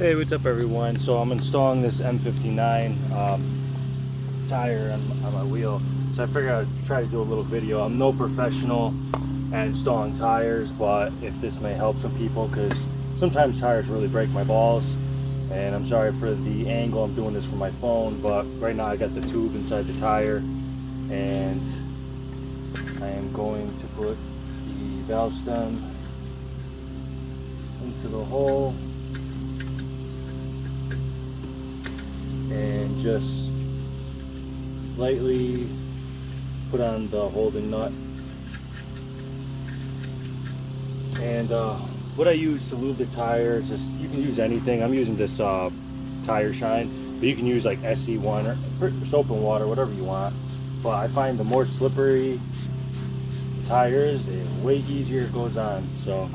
Hey, what's up everyone? So I'm installing this M59 tire on my wheel. So I figured I'd try to do a little video. I'm no professional at installing tires, but if this may help some people, because sometimes tires really break my balls. And I'm sorry for the angle, I'm doing this from my phone, but right now I got the tube inside the tire, and I am going to put the valve stem into the hole and just lightly put on the holding nut. And what I use to lube the tire is just, you can use anything. I'm using this tire shine, but you can use like SC1 or soap and water, whatever you want. But I find the more slippery tires, the way easier it goes on. So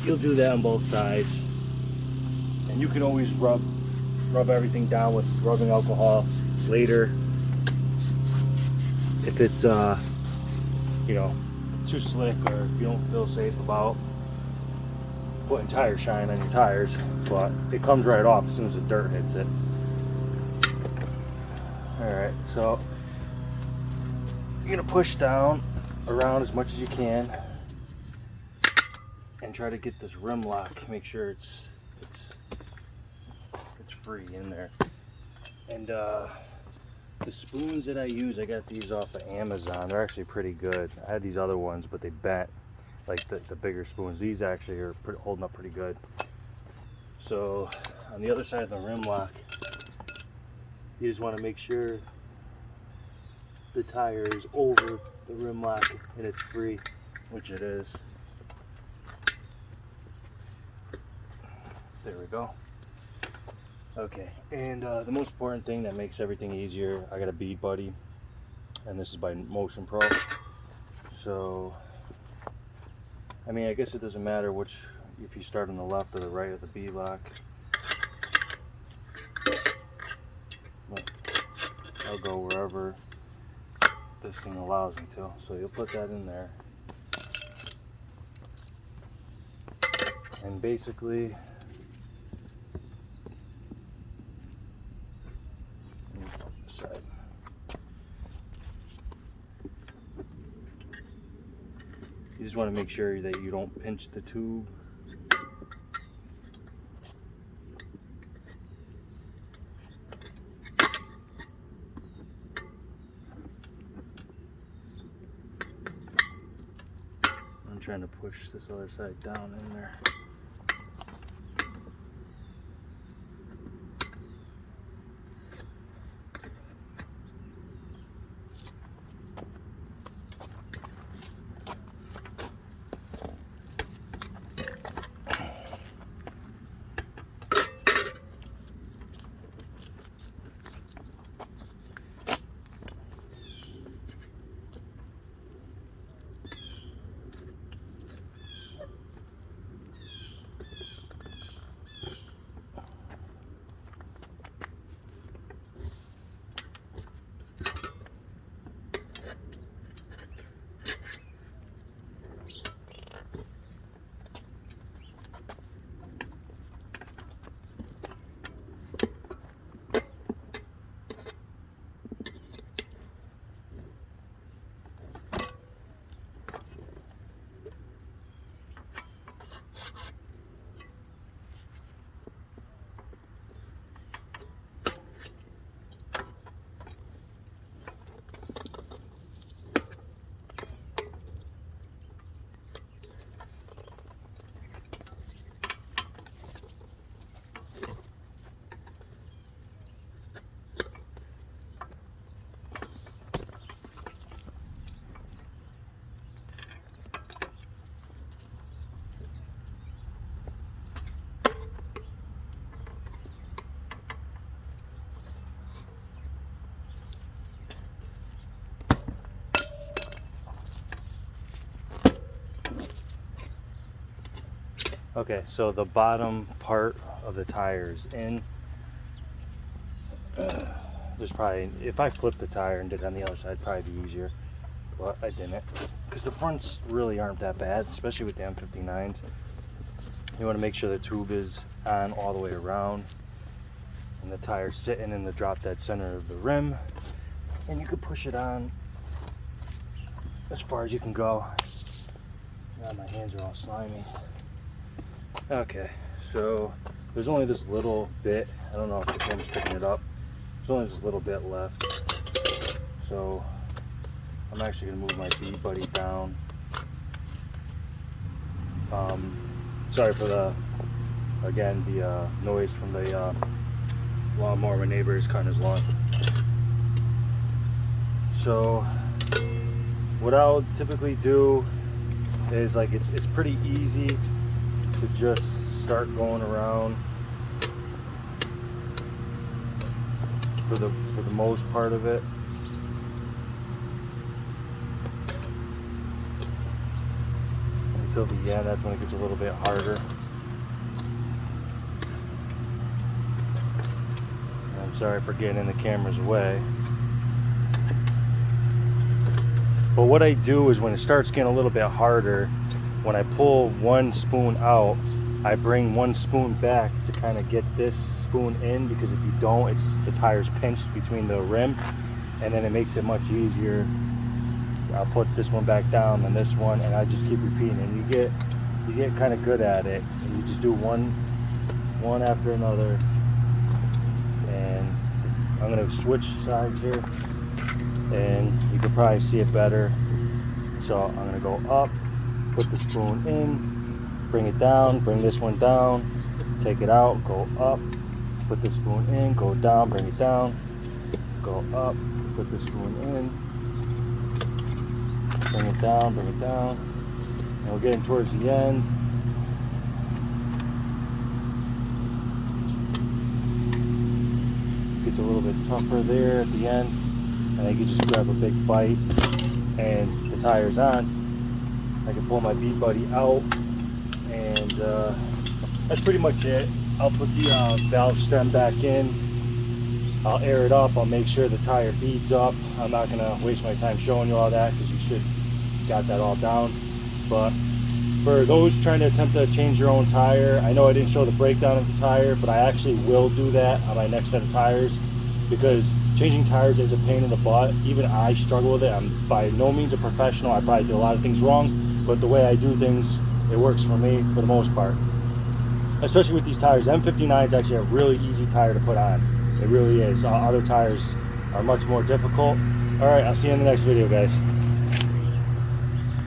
you'll do that on both sides, and you can always rub everything down with rubbing alcohol later if it's you know, too slick, or if you don't feel safe about putting tire shine on your tires. But it comes right off as soon as the dirt hits it. Alright, so you're gonna push down around as much as you can and try to get this rim lock. Make sure it's free in there. And the spoons that I use, I got these off of Amazon. They're actually pretty good. I had these other ones, but they bent, like the bigger spoons. These actually are holding up pretty good. So on the other side of the rim lock, you just want to make sure the tire is over the rim lock and it's free, which it is. There we go. Okay, and the most important thing that makes everything easier, I got a bead buddy, and this is by Motion Pro. So, I mean, I guess it doesn't matter which, if you start on the left or the right of the bead lock. But I'll go wherever this thing allows me to. So you'll put that in there, and basically side. You just want to make sure that you don't pinch the tube. I'm trying to push this other side down in there. Okay, so the bottom part of the tire is in. There's probably, if I flipped the tire and did it on the other side, it'd probably be easier, but I didn't, because the fronts really aren't that bad, especially with the M59s. You want to make sure the tube is on all the way around and the tire's sitting in the drop dead center of the rim, and you can push it on as far as you can go. God, my hands are all slimy. Okay, so there's only this little bit. I don't know if the camera's picking it up. There's only this little bit left. So I'm actually gonna move my bead buddy down. Sorry for the noise from the lawnmower. My neighbor is cutting his lawn. So what I'll typically do is, like, it's pretty easy to just start going around for the most part of it. Until the end, that's when it gets a little bit harder. I'm sorry for getting in the camera's way. But what I do is, when it starts getting a little bit harder, when I pull one spoon out, I bring one spoon back to kind of get this spoon in, because if you don't, the tire's pinched between the rim, and then it makes it much easier. So I'll put this one back down and this one, and I just keep repeating, and you get kind of good at it. And you just do one after another. And I'm gonna switch sides here, and you can probably see it better. So I'm gonna go up, put the spoon in, bring it down, bring this one down, take it out, go up, put the spoon in, go down, bring it down, go up, put the spoon in, bring it down, and we're getting towards the end. Gets a little bit tougher there at the end, and then you just grab a big bite and the tire's on. I can pull my bead buddy out, and that's pretty much it. I'll put the valve stem back in, I'll air it up, I'll make sure the tire beads up. I'm not gonna waste my time showing you all that, because you should got that all down. But for those trying to attempt to change your own tire, I know I didn't show the breakdown of the tire, but I actually will do that on my next set of tires, because changing tires is a pain in the butt. Even I struggle with it. I'm by no means a professional. I probably do a lot of things wrong, but the way I do things, it works for me for the most part. Especially with these tires. M59 is actually a really easy tire to put on. It really is. Other tires are much more difficult. All right, I'll see you in the next video, guys.